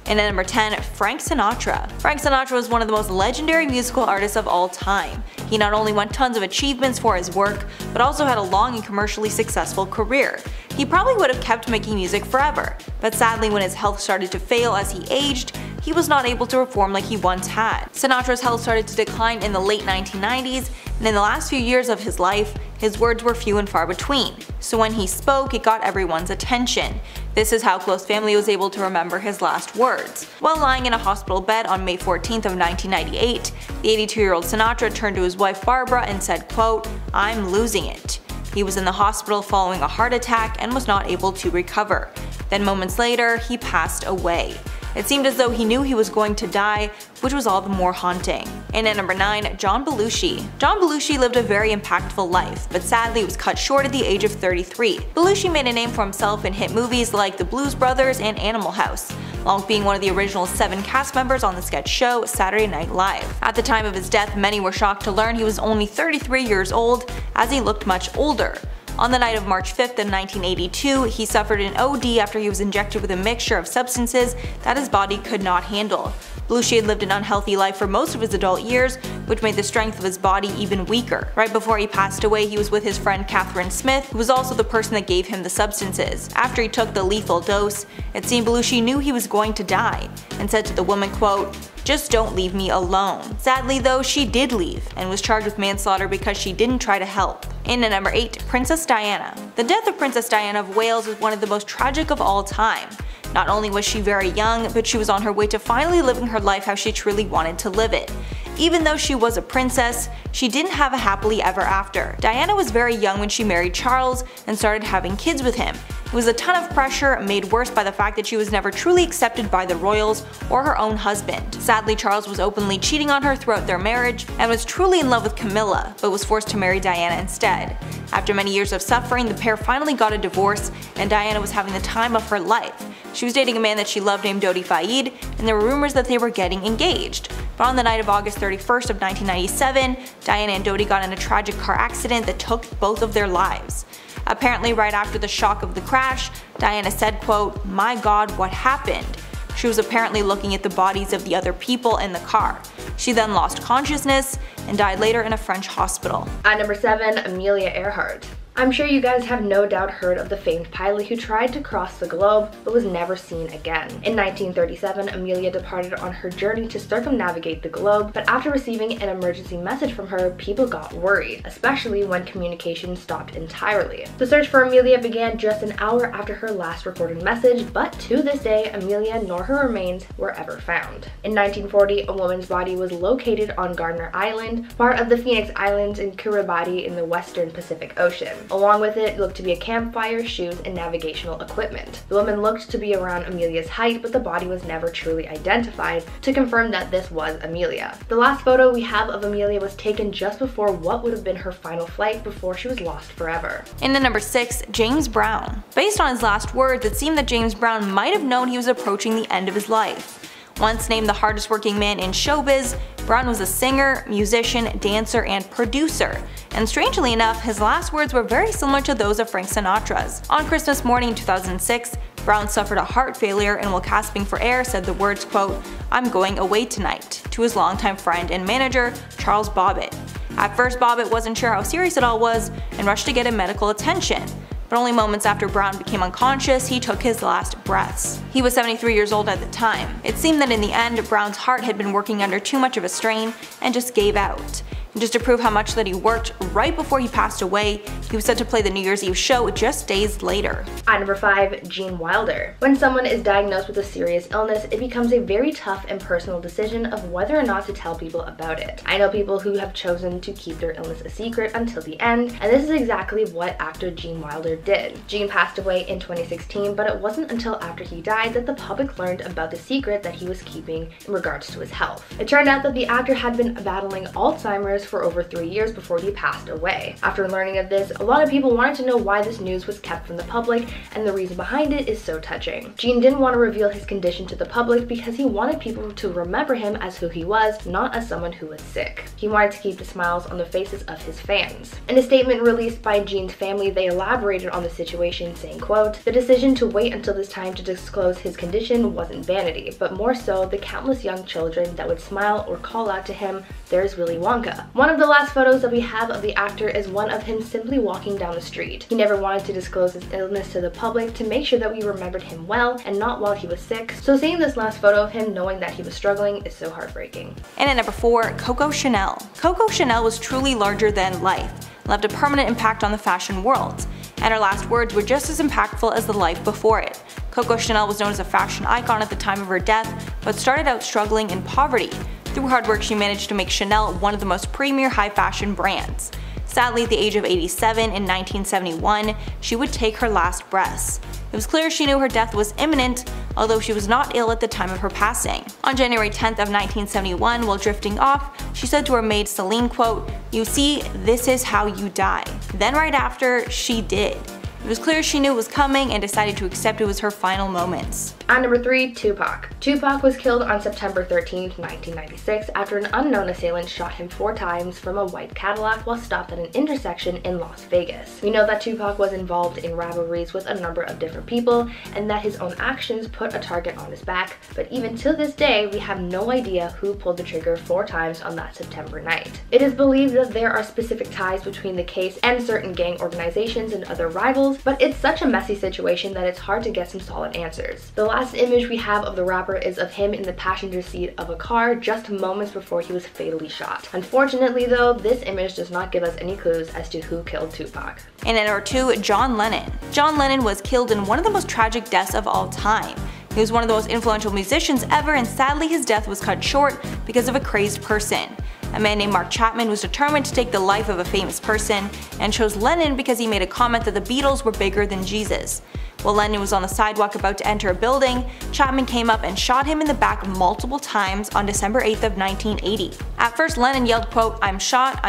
And at number 10, Frank Sinatra. Frank Sinatra was one of the most legendary musical artists of all time. He not only won tons of achievements for his work, but also had a long and commercially successful career. He probably would have kept making music forever, but sadly when his health started to fail as he aged, he was not able to perform like he once had. Sinatra's health started to decline in the late 1990s, and in the last few years of his life, his words were few and far between. So when he spoke, it got everyone's attention. This is how close family was able to remember his last words. While lying in a hospital bed on May 14th of 1998, the 82-year-old Sinatra turned to his wife Barbara and said, quote, "I'm losing it." He was in the hospital following a heart attack and was not able to recover. Then moments later, he passed away. It seemed as though he knew he was going to die, which was all the more haunting. And at number 9, John Belushi. John Belushi lived a very impactful life, but sadly was cut short at the age of 33. Belushi made a name for himself in hit movies like The Blues Brothers and Animal House, along with being one of the original 7 cast members on the sketch show Saturday Night Live. At the time of his death, many were shocked to learn he was only 33 years old, as he looked much older. On the night of March 5th of 1982, he suffered an OD after he was injected with a mixture of substances that his body could not handle. Belushi had lived an unhealthy life for most of his adult years, which made the strength of his body even weaker. Right before he passed away, he was with his friend Catherine Smith, who was also the person that gave him the substances. After he took the lethal dose, it seemed Belushi knew he was going to die, and said to the woman, quote, "Just don't leave me alone." Sadly though, she did leave, and was charged with manslaughter because she didn't try to help. And at number 8, Princess Diana. The death of Princess Diana of Wales is one of the most tragic of all time. Not only was she very young, but she was on her way to finally living her life how she truly wanted to live it. Even though she was a princess, she didn't have a happily ever after. Diana was very young when she married Charles and started having kids with him. It was a ton of pressure, made worse by the fact that she was never truly accepted by the royals or her own husband. Sadly, Charles was openly cheating on her throughout their marriage and was truly in love with Camilla, but was forced to marry Diana instead. After many years of suffering, the pair finally got a divorce, and Diana was having the time of her life. She was dating a man that she loved named Dodi Fayed, and there were rumors that they were getting engaged. But on the night of August 31st of 1997, Diana and Dodi got in a tragic car accident that took both of their lives. Apparently right after the shock of the crash, Diana said, quote, "My God, what happened?" She was apparently looking at the bodies of the other people in the car. She then lost consciousness and died later in a French hospital. At number 7, Amelia Earhart. I'm sure you guys have no doubt heard of the famed pilot who tried to cross the globe but was never seen again. In 1937, Amelia departed on her journey to circumnavigate the globe, but after receiving an emergency message from her, people got worried, especially when communication stopped entirely. The search for Amelia began just an hour after her last recorded message, but to this day, Amelia nor her remains were ever found. In 1940, a woman's body was located on Gardner Island, part of the Phoenix Islands in Kiribati in the western Pacific Ocean. Along with it looked to be a campfire, shoes, and navigational equipment. The woman looked to be around Amelia's height, but the body was never truly identified to confirm that this was Amelia. The last photo we have of Amelia was taken just before what would have been her final flight before she was lost forever. And at number 6, James Brown. Based on his last words, it seemed that James Brown might have known he was approaching the end of his life. Once named the hardest working man in showbiz, Brown was a singer, musician, dancer, and producer. And strangely enough, his last words were very similar to those of Frank Sinatra's. On Christmas morning in 2006, Brown suffered a heart failure and while gasping for air said the words, quote, "I'm going away tonight," to his longtime friend and manager, Charles Bobbitt. At first, Bobbitt wasn't sure how serious it all was and rushed to get him medical attention. But only moments after Brown became unconscious, he took his last breaths. He was 73 years old at the time. It seemed that in the end, Brown's heart had been working under too much of a strain and just gave out. And just to prove how much that he worked, right before he passed away, he was set to play the New Year's Eve show just days later. At number 5, Gene Wilder. When someone is diagnosed with a serious illness, it becomes a very tough and personal decision of whether or not to tell people about it. I know people who have chosen to keep their illness a secret until the end, and this is exactly what actor Gene Wilder did. Gene passed away in 2016, but it wasn't until after he died that the public learned about the secret that he was keeping in regards to his health. It turned out that the actor had been battling Alzheimer's this for over 3 years before he passed away. After learning of this, a lot of people wanted to know why this news was kept from the public, and the reason behind it is so touching. Gene didn't want to reveal his condition to the public because he wanted people to remember him as who he was, not as someone who was sick. He wanted to keep the smiles on the faces of his fans. In a statement released by Gene's family, they elaborated on the situation, saying, quote, "The decision to wait until this time to disclose his condition wasn't vanity, but more so the countless young children that would smile or call out to him, 'There's Willy Wonka.'" One of the last photos that we have of the actor is one of him simply walking down the street. He never wanted to disclose his illness to the public to make sure that we remembered him well and not while he was sick, so seeing this last photo of him knowing that he was struggling is so heartbreaking. And at number 4, Coco Chanel. Coco Chanel was truly larger than life, left a permanent impact on the fashion world, and her last words were just as impactful as the life before it. Coco Chanel was known as a fashion icon at the time of her death, but started out struggling in poverty. Through hard work, she managed to make Chanel one of the most premier high fashion brands. Sadly, at the age of 87 in 1971, she would take her last breaths. It was clear she knew her death was imminent, although she was not ill at the time of her passing. On January 10th of 1971, while drifting off, she said to her maid Celine, quote, "You see, this is how you die." Then right after, she did. It was clear she knew it was coming and decided to accept it was her final moments. At number 3, Tupac. Tupac was killed on September 13th, 1996 after an unknown assailant shot him 4 times from a white Cadillac while stopped at an intersection in Las Vegas. We know that Tupac was involved in rivalries with a number of different people and that his own actions put a target on his back, but even to this day we have no idea who pulled the trigger 4 times on that September night. It is believed that there are specific ties between the case and certain gang organizations and other rivals, but it's such a messy situation that it's hard to get some solid answers. The last image we have of the rapper is of him in the passenger seat of a car just moments before he was fatally shot. Unfortunately though, this image does not give us any clues as to who killed Tupac. And at number 2, John Lennon. John Lennon was killed in one of the most tragic deaths of all time. He was one of the most influential musicians ever, and sadly his death was cut short because of a crazed person. A man named Mark Chapman was determined to take the life of a famous person and chose Lennon because he made a comment that the Beatles were bigger than Jesus. While Lennon was on the sidewalk about to enter a building, Chapman came up and shot him in the back multiple times on December 8th of 1980. At first Lennon yelled, quote, I'm shot,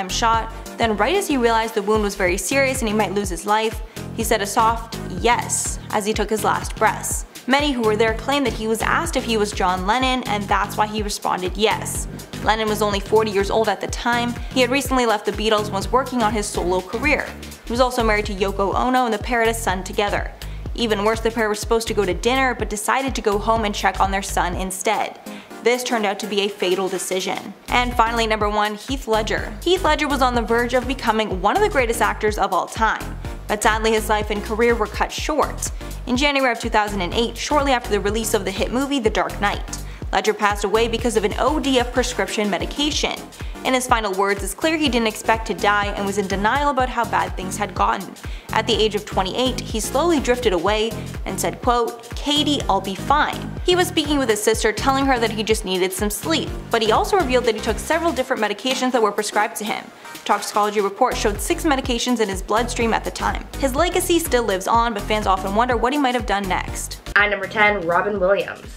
then right as he realized the wound was very serious and he might lose his life, he said a soft yes as he took his last breaths. Many who were there claimed that he was asked if he was John Lennon, and that's why he responded yes. Lennon was only 40 years old at the time. He had recently left the Beatles and was working on his solo career. He was also married to Yoko Ono, and the pair had a son together. Even worse, the pair were supposed to go to dinner but decided to go home and check on their son instead. This turned out to be a fatal decision. And finally, number 1, Heath Ledger. Heath Ledger was on the verge of becoming one of the greatest actors of all time, but sadly his life and career were cut short. In January of 2008, shortly after the release of the hit movie The Dark Knight, Ledger passed away because of an OD of prescription medication. In his final words, it's clear he didn't expect to die and was in denial about how bad things had gotten. At the age of 28, he slowly drifted away and said, quote, Katie, I'll be fine. He was speaking with his sister, telling her that he just needed some sleep, but he also revealed that he took several different medications that were prescribed to him. The toxicology report showed 6 medications in his bloodstream at the time. His legacy still lives on, but fans often wonder what he might have done next. At number 10, Robin Williams.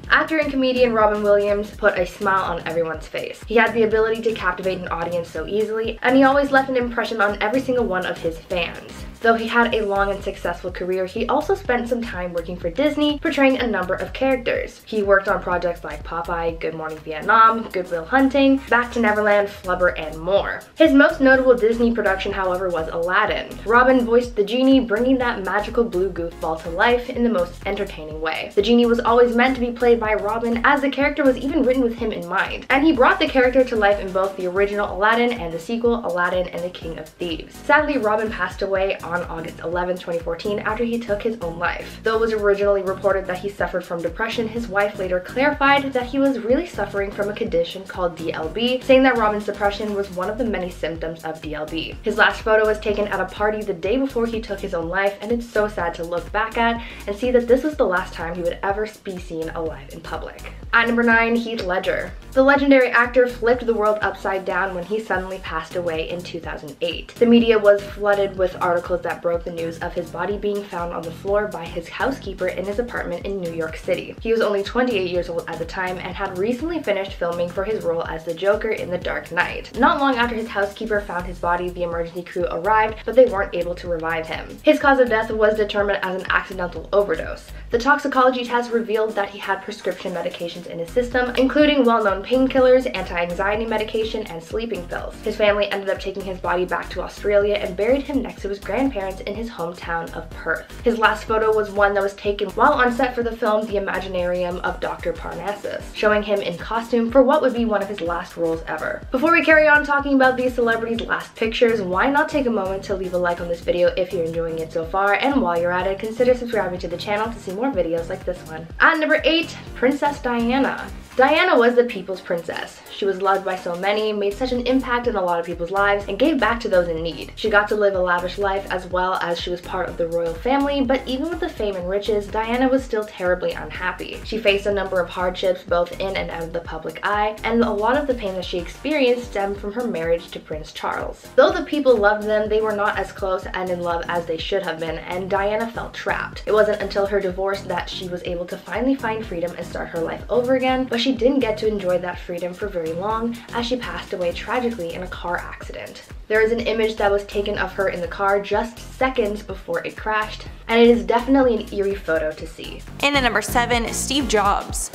Actor and comedian Robin Williams put a smile on everyone's face. He had the ability to captivate an audience so easily, and he always left an impression on every single one of his fans. Though he had a long and successful career, he also spent some time working for Disney, portraying a number of characters. He worked on projects like Popeye, Good Morning Vietnam, Good Will Hunting, Back to Neverland, Flubber, and more. His most notable Disney production, however, was Aladdin. Robin voiced the genie, bringing that magical blue goofball to life in the most entertaining way. The genie was always meant to be played by Robin, as the character was even written with him in mind, and he brought the character to life in both the original Aladdin and the sequel Aladdin and the King of Thieves. Sadly, Robin passed away on August 11, 2014 after he took his own life. Though it was originally reported that he suffered from depression, his wife later clarified that he was really suffering from a condition called DLB, saying that Robin's depression was one of the many symptoms of DLB. His last photo was taken at a party the day before he took his own life, and it's so sad to look back at and see that this was the last time he would ever be seen alive in public. At number 9, Heath Ledger. The legendary actor flipped the world upside down when he suddenly passed away in 2008. The media was flooded with articles that broke the news of his body being found on the floor by his housekeeper in his apartment in New York City. He was only 28 years old at the time and had recently finished filming for his role as the Joker in The Dark Knight. Not long after his housekeeper found his body, the emergency crew arrived, but they weren't able to revive him. His cause of death was determined as an accidental overdose. The toxicology test revealed that he had prescription medications in his system, including well-known painkillers, anti-anxiety medication, and sleeping pills. His family ended up taking his body back to Australia and buried him next to his grandparents in his hometown of Perth. His last photo was one that was taken while on set for the film The Imaginarium of Dr. Parnassus, showing him in costume for what would be one of his last roles ever. Before we carry on talking about these celebrities' last pictures, why not take a moment to leave a like on this video if you're enjoying it so far, and while you're at it, consider subscribing to the channel to see more videos like this one. At number 8, Princess Diana. Diana was the people's princess. She was loved by so many, made such an impact in a lot of people's lives, and gave back to those in need. She got to live a lavish life as well as she was part of the royal family, but even with the fame and riches, Diana was still terribly unhappy. She faced a number of hardships both in and out of the public eye, and a lot of the pain that she experienced stemmed from her marriage to Prince Charles. Though the people loved them, they were not as close and in love as they should have been, and Diana felt trapped. It wasn't until her divorce that she was able to finally find freedom and start her life over again, but she didn't get to enjoy that freedom for very long, as she passed away tragically in a car accident. There is an image that was taken of her in the car just seconds before it crashed, and it is definitely an eerie photo to see. And at number 7, Steve Jobs.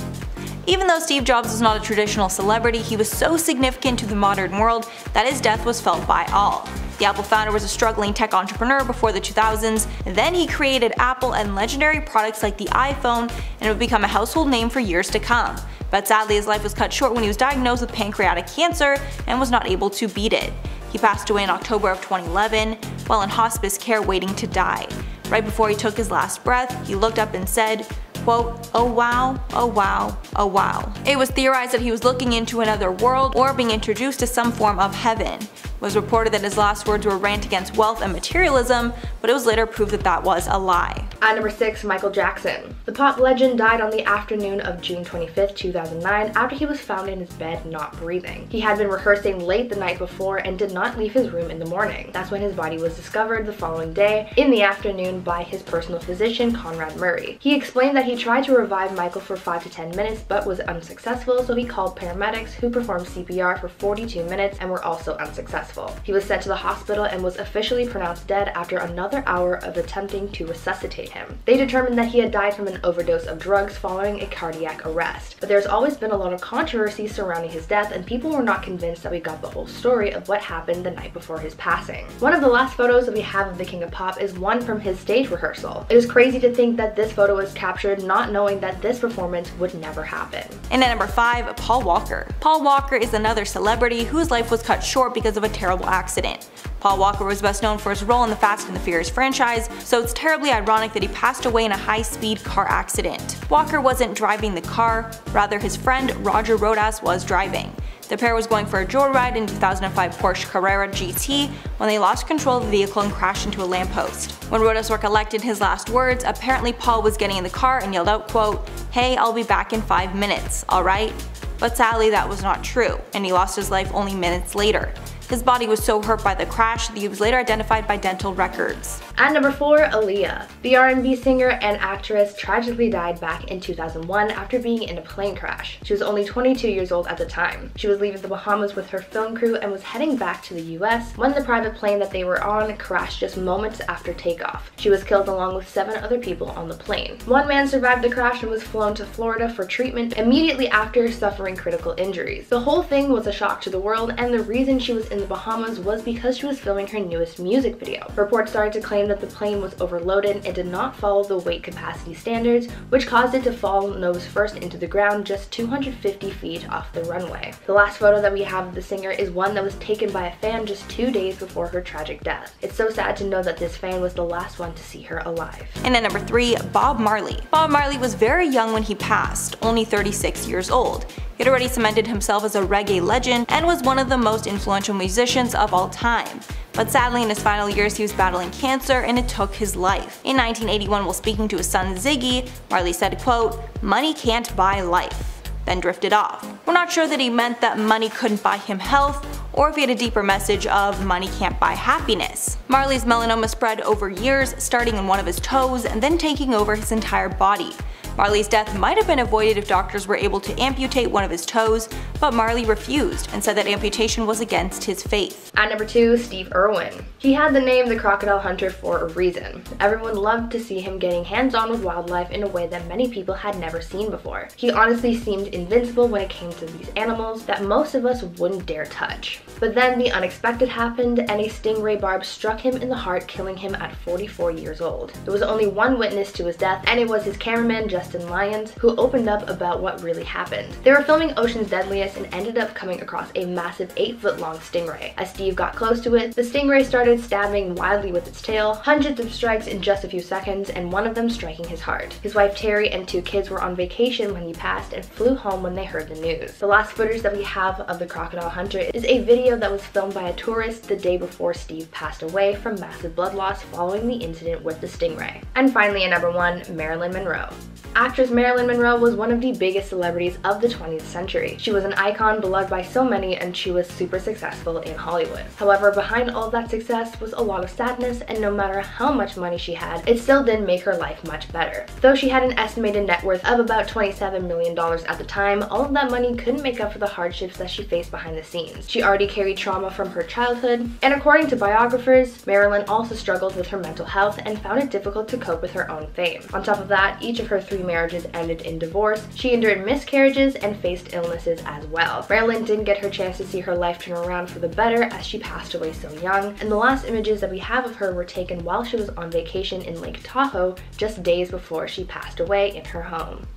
Even though Steve Jobs was not a traditional celebrity, he was so significant to the modern world that his death was felt by all. The Apple founder was a struggling tech entrepreneur before the 2000s, then he created Apple and legendary products like the iPhone, and it would become a household name for years to come. But sadly, his life was cut short when he was diagnosed with pancreatic cancer and was not able to beat it. He passed away in October of 2011 while in hospice care waiting to die. Right before he took his last breath, he looked up and said, quote, "Oh wow, oh wow, oh wow." It was theorized that he was looking into another world or being introduced to some form of heaven. It was reported that his last words were a rant against wealth and materialism, but it was later proved that that was a lie. At number 6, Michael Jackson. The pop legend died on the afternoon of June 25, 2009 after he was found in his bed not breathing. He had been rehearsing late the night before and did not leave his room in the morning. That's when his body was discovered the following day in the afternoon by his personal physician, Conrad Murray. He explained that he tried to revive Michael for 5 to 10 minutes but was unsuccessful, so he called paramedics who performed CPR for 42 minutes and were also unsuccessful. He was sent to the hospital and was officially pronounced dead after another hour of attempting to resuscitate him. They determined that he had died from an overdose of drugs following a cardiac arrest. But there's always been a lot of controversy surrounding his death, and people were not convinced that we got the whole story of what happened the night before his passing. One of the last photos that we have of the King of Pop is one from his stage rehearsal. It is crazy to think that this photo was captured not knowing that this performance would never happen. And at number 5, Paul Walker. Paul Walker is another celebrity whose life was cut short because of a terrible accident. Paul Walker was best known for his role in the Fast and the Furious franchise, so it's terribly ironic that he passed away in a high-speed car accident. Walker wasn't driving the car, rather his friend Roger Rodas was driving. The pair was going for a joyride in 2005 Porsche Carrera GT when they lost control of the vehicle and crashed into a lamppost. When Rodas recollected his last words, apparently Paul was getting in the car and yelled out, quote, "Hey, I'll be back in 5 minutes, alright?" But sadly that was not true, and he lost his life only minutes later. His body was so hurt by the crash that he was later identified by dental records. At number 4, Aaliyah. The R&B singer and actress tragically died back in 2001 after being in a plane crash. She was only 22 years old at the time. She was leaving the Bahamas with her film crew and was heading back to the US when the private plane that they were on crashed just moments after takeoff. She was killed along with 7 other people on the plane. One man survived the crash and was flown to Florida for treatment immediately after suffering critical injuries. The whole thing was a shock to the world, and the reason she was in the Bahamas was because she was filming her newest music video. Reports started to claim that the plane was overloaded and did not follow the weight capacity standards, which caused it to fall nose first into the ground just 250 feet off the runway. The last photo that we have of the singer is one that was taken by a fan just 2 days before her tragic death. It's so sad to know that this fan was the last one to see her alive. And at number 3, Bob Marley. Bob Marley was very young when he passed, only 36 years old. He had already cemented himself as a reggae legend and was one of the most influential musicians of all time. But sadly in his final years he was battling cancer and it took his life. In 1981, while speaking to his son Ziggy, Marley said, quote, "Money can't buy life," then drifted off. We're not sure that he meant that money couldn't buy him health, or if he had a deeper message of money can't buy happiness. Marley's melanoma spread over years, starting in one of his toes and then taking over his entire body. Marley's death might have been avoided if doctors were able to amputate one of his toes, but Marley refused and said that amputation was against his faith. At number 2, Steve Irwin. He had the name the Crocodile Hunter for a reason. Everyone loved to see him getting hands-on with wildlife in a way that many people had never seen before. He honestly seemed invincible when it came to these animals that most of us wouldn't dare touch. But then the unexpected happened and a stingray barb struck him in the heart, killing him at 44 years old. There was only one witness to his death, and it was his cameraman Justin Lyons, who opened up about what really happened. They were filming Ocean's Deadliest and ended up coming across a massive 8-foot-long stingray. As Steve got close to it, the stingray started stabbing wildly with its tail, hundreds of strikes in just a few seconds, and one of them striking his heart. His wife Terry and 2 kids were on vacation when he passed and flew home when they heard the news. The last footage that we have of the Crocodile Hunter is a video that was filmed by a tourist the day before Steve passed away from massive blood loss following the incident with the stingray. And finally, at number 1, Marilyn Monroe. Actress Marilyn Monroe was one of the biggest celebrities of the 20th century. She was an icon beloved by so many, and she was super successful in Hollywood. However, behind all that success was a lot of sadness, and no matter how much money she had, it still didn't make her life much better. Though she had an estimated net worth of about $27 million at the time, all of that money couldn't make up for the hardships that she faced behind the scenes. She already carried trauma from her childhood, and according to biographers, Marilyn also struggled with her mental health and found it difficult to cope with her own fame. On top of that, each of her 3 marriages ended in divorce. She endured miscarriages and faced illnesses as well. Marilyn didn't get her chance to see her life turn around for the better as she passed away so young, and the last images that we have of her were taken while she was on vacation in Lake Tahoe just days before she passed away in her home.